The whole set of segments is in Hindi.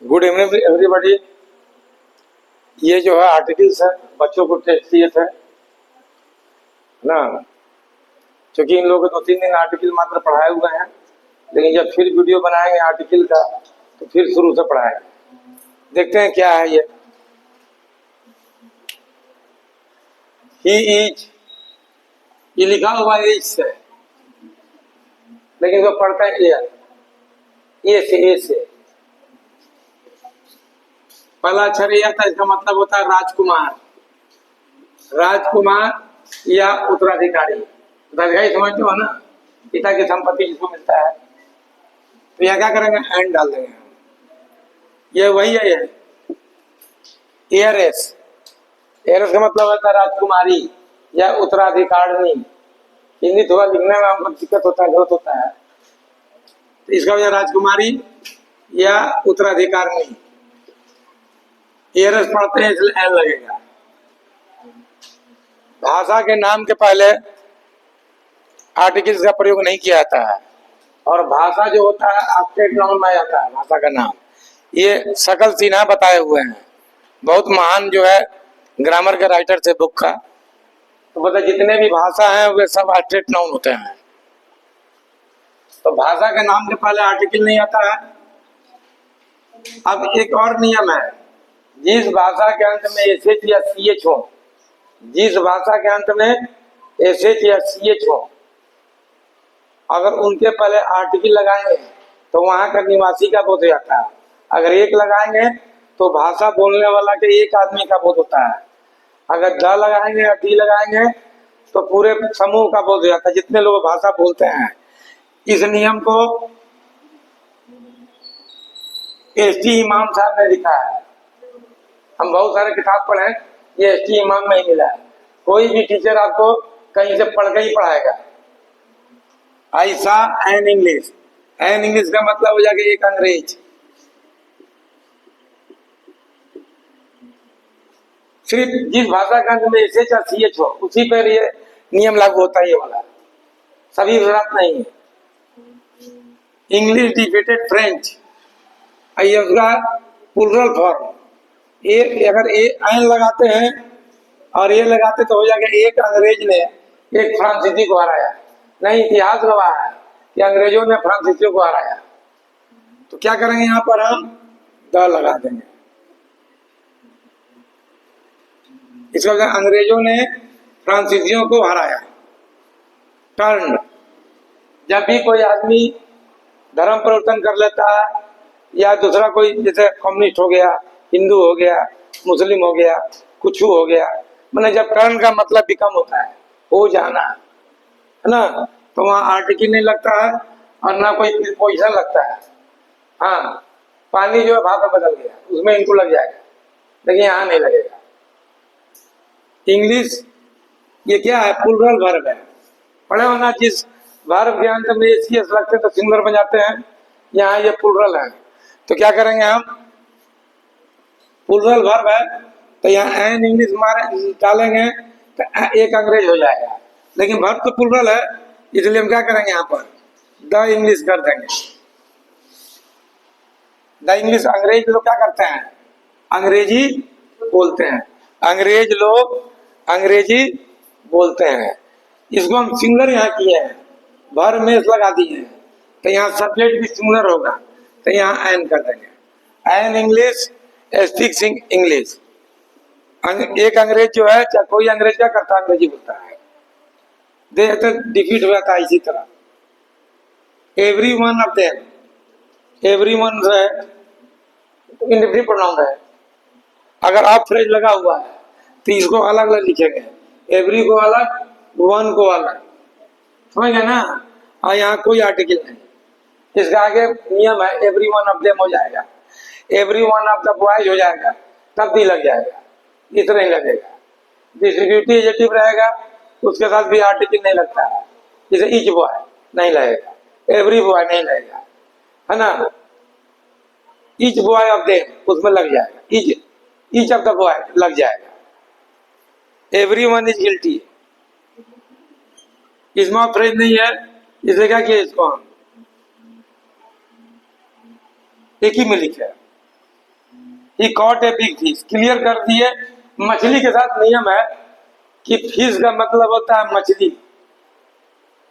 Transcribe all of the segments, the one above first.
Good evening everybody. ये जो है आर्टिकल्स है, बच्चों को टेस्ट दिए थे ना, क्योंकि इन लोगों को 2-3 दिन आर्टिकल मात्र पढ़ाए हुए हैं, लेकिन जब फिर वीडियो बनाएंगे आर्टिकल का तो फिर शुरू से पढ़ाएंगे। देखते हैं क्या है ये। ही इज, ये लिखा हुआ है इज से, लेकिन वो पढ़ते हैं ए से। पहला अक्षर ये आता है, इसका मतलब होता है राजकुमार। राजकुमार या उत्तराधिकारी। उत्तराधिकारी समझते हो ना, पिता की संपत्ति जिसको मिलता है। तो यहाँ क्या करेंगे, एंड डाल देंगे। ये वही है, ये एयरएस। एयरएस का मतलब होता है राजकुमारी या उत्तराधिकारिणी। हिंदी थोड़ा लिखने में हमको दिक्कत होता है, गलत होता है, तो इसका वजह राजकुमारी या उत्तराधिकारिणी। एयरएस पढ़ते हैं इसलिए एन लगेगा। भाषा के नाम के पहले आर्टिकल्स का प्रयोग नहीं किया जाता है, और भाषा जो होता है ऑब्जेक्ट नाउन में आ जाता है भाषा का नाम। ये सकल सिन्हा बताए हुए हैं, बहुत महान जो है ग्रामर के राइटर थे बुक का। तो मतलब जितने भी भाषा हैं वे सब ऑब्जेक्ट नाउन होते हैं। तो भाषा के नाम के पहले आर्टिकल नहीं आता है। अब एक और नियम है, जिस भाषा के अंत में एसएच या सीएच हो, जिस भाषा के अंत में एसएच या सीएच हो, अगर उनके पहले आर्टिकल लगाएंगे तो वहां का निवासी का बोध हो जाता है। अगर एक लगाएंगे तो भाषा बोलने वाला के एक आदमी का बोध होता है। अगर द लगाएंगे या डी लगाएंगे तो पूरे समूह का बोध हो जाता है, जितने लोग भाषा बोलते हैं। इस नियम को एसटी इमाम साहब ने लिखा है। हम बहुत सारे किताब पढ़े, ये एसटी इमाम में ही मिला है। कोई भी टीचर आपको कहीं से पढ़ के ही पढ़ाएगा। ऐसा एन इंग्लिश, एन इंग्लिश का मतलब हो जाएगा एक अंग्रेज। सिर्फ जिस भाषा का अंत में एसएच या सीएच हो उसी पर ये नियम लागू होता है, ये वाला। सभी जरूरत नहीं है। इंग्लिश डिफीटेड फ्रेंच, ये उसका प्लूरल फॉर्म। एक अगर एन लगाते हैं और ये लगाते तो हो जाएगा एक अंग्रेज ने एक फ्रांसीसी को हराया। नहीं, इतिहास गवाह है कि अंग्रेजों ने फ्रांसीसियों को हराया। तो क्या करेंगे, यहाँ पर हम द लगा देंगे। इसका मतलब अंग्रेजों ने फ्रांसीसियों को हराया। टर्न, जब भी कोई आदमी धर्म परिवर्तन कर लेता है या दूसरा कोई, जैसे कम्युनिस्ट हो गया, हिंदू हो गया, मुस्लिम हो गया, कुछ हो गया, मतलब जब टर्न का मतलब भी कम होता है, हो जाना है ना, तो वहाँ आर्टिकल नहीं लगता है और ना कोई पोजिशन लगता है। हाँ, पानी जो है भाषा बदल गया उसमें इनको लग जाएगा, लेकिन यहाँ नहीं लगेगा। इंग्लिश ये क्या है, प्लूरल वर्ब है। पढ़े होना, जिस वर्ब के अंत में एसीएस लगते हैं तो सिंगुलर बन जाते हैं। यहाँ ये प्लूरल है, तो क्या करेंगे हम, प्लूरल वर्ब है तो यहाँ एन इंग्लिश मारे डालेंगे तो एक अंग्रेज हो जाएगा। लेकिन वर्ब तो प्लूरल है, इसलिए हम क्या करेंगे, यहाँ पर द इंग्लिश कर देंगे। द इंग्लिश, अंग्रेज लोग क्या करते हैं, अंग्रेजी बोलते हैं। अंग्रेज लोग अंग्रेजी बोलते हैं। इसको हम सिंगुलर यहाँ किए हैं, वर्ब में लगा दिए हैं, तो यहाँ सब्जेक्ट भी सिंगुलर होगा, तो यहाँ एन कर देंगे। An English speaks English. एक अंग्रेज जो है, चाहे कोई अंग्रेज क्या करता है, अंग्रेजी बोलता है। देख तो डिफीट हो जाता है इसी तरह। Every one of them, every one है इंडेफिनिट प्रोनाउन है। अगर आप फ्रेज लगा हुआ है तो इसको अलग अलग लिखेंगे, एवरी को अलग, वन को अलग, समझ गए ना। और यहाँ कोई आर्टिकल नहीं, इसका आगे नियम है, एवरी वन ऑफ देम हो जाएगा, every one of the boys हो जाएगा, तब भी लग जाएगा, इतना नहीं लगेगा। डिस्ट्रीब्यूटिव एडजेक्टिव रहेगा उसके साथ भी आर्टिकल नहीं लगता है, जैसे ईच बॉय नहीं लगेगा, एवरी बॉय नहीं लगेगा, है ना। ईच बॉय ऑफ देम उसमें लग जाएगा, ईच ऑफ द बॉय लग जाएगा। एवरी वन इज गिल्टी, इसमें फ्रेज नहीं है, इसलिए क्या किया, इसको हम एक ही में लिखे। He caught a big fish, clear कर दिए। मछली के साथ नियम है कि फिश का मतलब होता है मछली,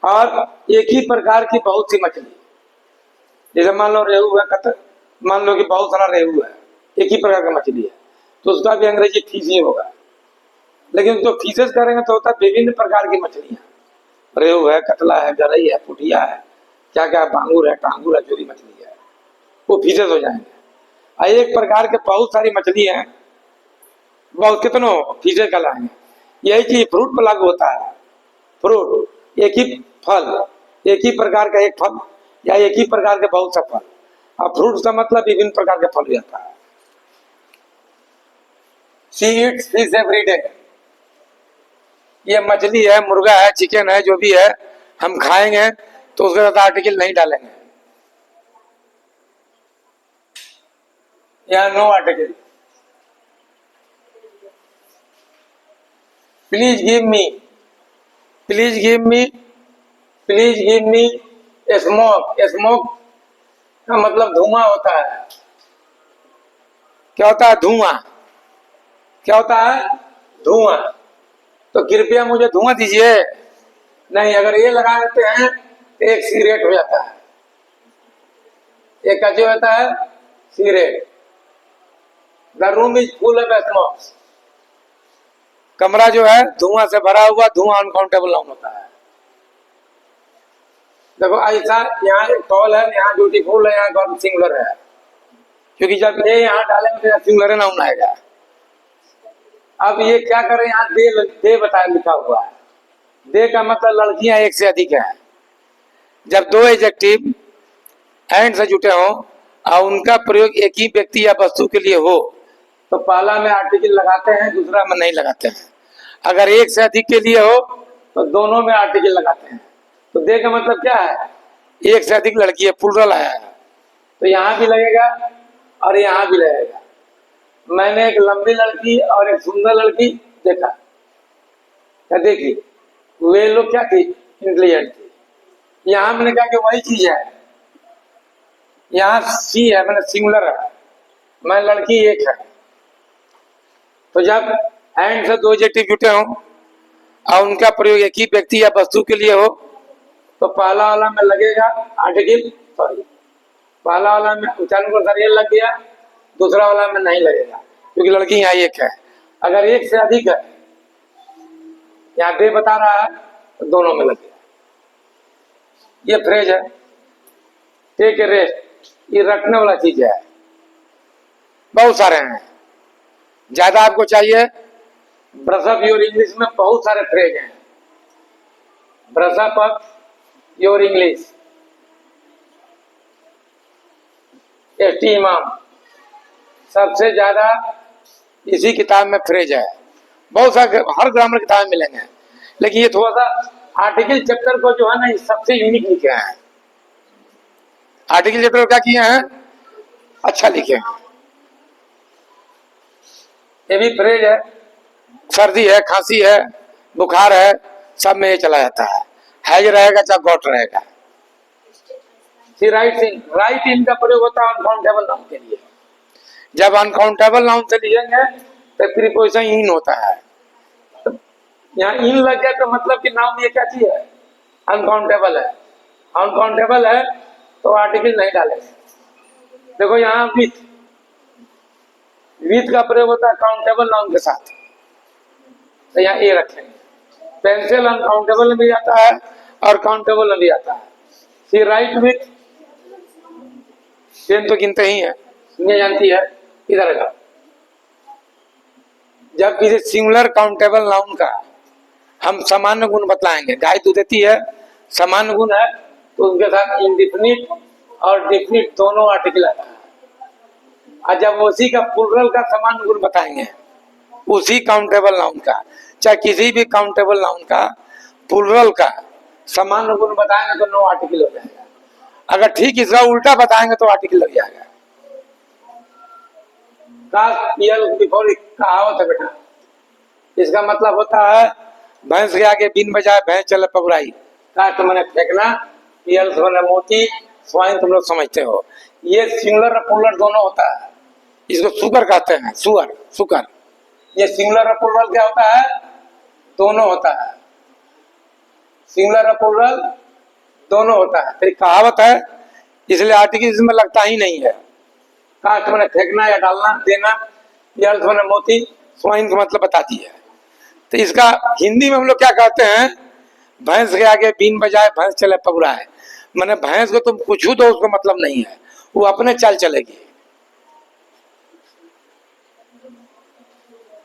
और एक ही प्रकार की बहुत सी मछली। जैसे मान लो रेहू है, मान लो कि बहुत सारा रेहू है, एक ही प्रकार की मछली है, तो उसका भी अंग्रेजी फिश ही होगा। लेकिन जो फिशेस करेंगे तो होता है विभिन्न प्रकार की मछलियां, रेहू है, कतला है, गरई है, पुठिया है, क्या क्या बांगुर है, टांगुर है, जो भी मछली है वो फिशेस हो जाएंगे। और एक प्रकार के बहुत सारी मछली है, बहुत कितनों फिशेस कहलाएंगे। यही चीज फ्रूट पर लागू होता है। फ्रूट एक ही फल, एक ही प्रकार का एक फल या एक ही प्रकार के बहुत सा फल, और फ्रूट का मतलब विभिन्न प्रकार के फल भी आता है। She Yeats fish every day, ये मछली है, मुर्गा है, चिकन है, जो भी है हम खाएंगे तो उसके साथ आर्टिकल नहीं डालेंगे, या no article. Please give me, please give me, please give me smoke. Smoke का मतलब धुआं होता है। क्या होता है? धुआं। क्या होता है? धुआं। तो कृपया मुझे धुआं दीजिए। नहीं, अगर ये लगा देते हैं तो एक सिगरेट हो जाता है। एक क्या जो होता है? Cigarette. The room is full of smoke, कमरा जो है धुआं से भरा हुआ, धुआं अनकाउंटेबल नाउन होता है। देखो ऐसा, यहाँ एक कॉल है, यहाँ ब्यूटीफुल है, यहाँ गॉड सिंगुलर है, क्योंकि जब ये यहाँ डालेंगे तो सिंगुलर नाउन आएगा। अब ये क्या करें, यहाँ दे बताया लिखा हुआ है। दे का मतलब लड़कियां एक से अधिक है। जब दो एडजेक्टिव एंड से जुटे हों और उनका प्रयोग एक ही व्यक्ति या वस्तु के लिए हो तो पहला में आर्टिकल लगाते हैं, दूसरा में नहीं लगाते हैं। अगर एक से अधिक के लिए हो तो दोनों में आर्टिकल लगाते हैं। तो दे का मतलब क्या है? एक से अधिक लड़की है, प्लुरल आया है, तो यहाँ भी लगेगा और यहाँ भी लगेगा। मैंने एक लंबी लड़की और एक सुंदर लड़की देखा, क्या देखी? वे लोग क्या थी? इंटेलिजेंट थी। यहाँ मैंने कहा कि वही चीज है, यहाँ सी है, मैंने सिंगुलर है, मैं लड़की एक है। तो जब एंड से दो एडजेक्टिव जुटे हों और उनका प्रयोग एक ही व्यक्ति या वस्तु के लिए हो तो पहला वाला में लगेगा आर्टिकल, सॉरी पहला वाला में उच्चारण को सर ये लग गया, दूसरा वाला में नहीं लगेगा क्योंकि लड़की यहाँ एक है। अगर एक से अधिक है, यहाँ दे बता रहा है, तो दोनों में लगेगा। ये फ्रेज है टेक ए रेस्ट, ये रखने वाला चीज है। बहुत सारे हैं, ज्यादा आपको चाहिए ब्रश अप योर इंग्लिश में बहुत सारे फ्रेज हैं। Brush up your English, ST इमाम, सबसे ज्यादा इसी किताब में फ्रेज है। बहुत सारे हर ग्रामर किताब में मिलेंगे, लेकिन ये थोड़ा सा आर्टिकल चैप्टर को जो है ना, सबसे यूनिक लिखे हैं। आर्टिकल चैप्टर क्या किए हैं? अच्छा लिखे हैं। ये भी फ्रेज है, सर्दी है, खांसी है, बुखार है, सब में ये चला जाता है। हैज रहेगा चाहे गॉट रहेगा। राइट इन का प्रयोग होता है अनकाउंटेबल नाउन के लिए। जब अनकाउंटेबल नाउन से लिखेंगे तो प्रीपोजिशन इन होता है। तो यहाँ इन लग गया तो मतलब कि नाउन ये क्या चीज है? अनकाउंटेबल है। अनकाउंटेबल है तो आर्टिकल नहीं डालेंगे। देखो यहाँ विथ का प्रयोग होता है काउंटेबल नाउन के साथ, तो यहाँ ए रखेंगे। पेंसिल अनकाउंटेबल में भी आता है और काउंटेबल में भी आता है। सी राइट विथ, पेन तो गिनते ही है, दुनिया जानती है। इधर का जब किसी सिंगुलर काउंटेबल नाउन का हम सामान्य गुण बतलाएंगे, गाय दूध देती है, सामान्य गुण है, तो उनके साथ इंडिफिनिट और डिफिनिट दोनों आर्टिकल आता है। और जब उसी का प्लुरल का सामान्य गुण बताएंगे, उसी काउंटेबल नाउन का, चाहे किसी भी काउंटेबल नाउन का प्लुरल का सामान्य गुण बताएंगे तो नो आर्टिकल हो जाएगा। अगर ठीक इसका उल्टा बताएंगे तो आर्टिकल लग जाएगा। कहावत है बेटा, इसका मतलब होता है भैंस के आगे बिन बजाए भैंस चले पगुराई। कास्ट मैंने फेंकना, पियल मैंने मोती, स्वाइन तुम लोग समझते हो। ये सिंगुलर और प्लुरल दोनों होता है। इसको सुगर कहते हैं, सुअर, सुकर। ये सिंगुलर और प्लूरल क्या होता है? दोनों होता है। सिंगुलर और प्लूरल दोनों होता है। तो एक कहावत है, इसलिए आर्टिकल इसमें लगता ही नहीं है। कास्ट मैंने फेंकना या डालना, देना, ये अर्थ मैंने मोती, स्वाइन का मतलब बताती है। तो इसका हिंदी में हम लोग क्या कहते हैं? भैंस के आगे बीन बजाए भैंस चले पगुराए। मैंने भैंस को तुम पूछू तो उसको मतलब नहीं है, वो अपने चाल चलेगी।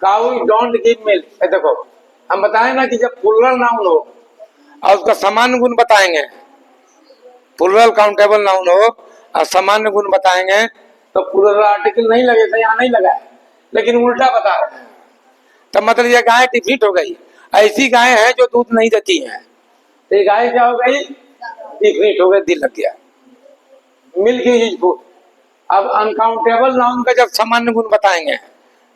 Cow don't give milk. देखो हम बताएं ना कि जब प्लूरल नाउन हो और उसका सामान्य गुण बताएंगे, प्लूरल काउंटेबल नाउन हो और सामान्य गुण बताएंगे तो प्लूरल आर्टिकल नहीं लगेगा, यहाँ नहीं लगा है, लेकिन उल्टा बता रहे हैं। तो मतलब ये गाय डिफीट हो गई। ऐसी गाय है जो दूध नहीं देती है, तो ये गाय क्या हो गई? डिफीट हो गई, दिल लग गया। Milk is food. अब अनकाउंटेबल नाउन का जब सामान्य गुण बताएंगे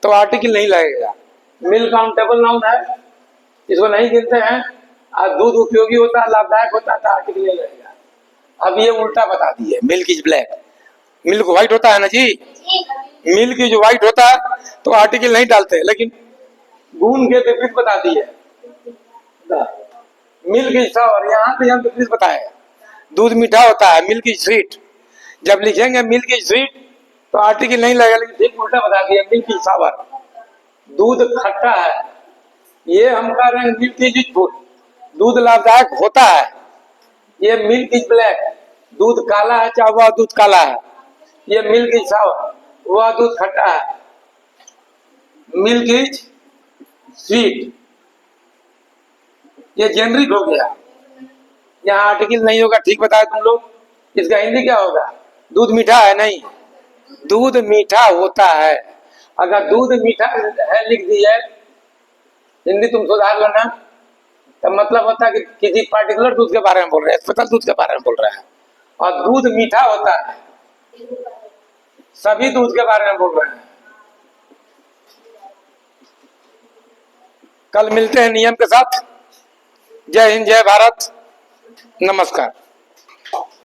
तो आर्टिकल नहीं लगेगा। मिल्क काउंटेबल नाउन है, इसको नहीं गिनते हैं, और दूध उपयोगी होता है, लाभदायक होता है, तो आर्टिकल नहीं लगेगा। अब ये उल्टा बता दिए, milk is black. Milk white होता है ना जी, मिल्क इज व्हाइट होता है तो आर्टिकल नहीं डालते, लेकिन गुण के विपरीत बता दिए। मिल्क इज सावर, यहाँ पे हम विपरीत बताए, दूध मीठा होता है, मिल्क इज स्वीट। जब लिखेंगे मिल्क इज स्वीट तो आर्टिकल नहीं लगेगा, लेकिन ठीक उल्टा बता दिया, मिल्क इज सावर, दूध खट्टा है। ये हम कह रहे हैं मिल्क इज फूड, दूध लाभदायक होता है। ये मिल्क इज ब्लैक, दूध काला है, चाहे वह दूध काला है। ये मिल्क इज सावर, वह दूध खट्टा है। मिल्क इज स्वीट, ये जेनरिक हो गया, यहाँ आर्टिकल नहीं होगा। ठीक बताया तुम लोग। इसका हिंदी क्या होगा? दूध मीठा है? नहीं, दूध मीठा होता है। अगर दूध मीठा है लिख दिए, हिंदी तुम सुधार लेना, तो मतलब होता है कि किसी पार्टिकुलर दूध के बारे में बोल रहे हैं, स्पेशल दूध के बारे में बोल रहे हैं। और दूध मीठा होता है, सभी दूध के बारे में बोल रहे हैं। कल मिलते हैं नियम के साथ। जय हिंद, जय भारत, नमस्कार।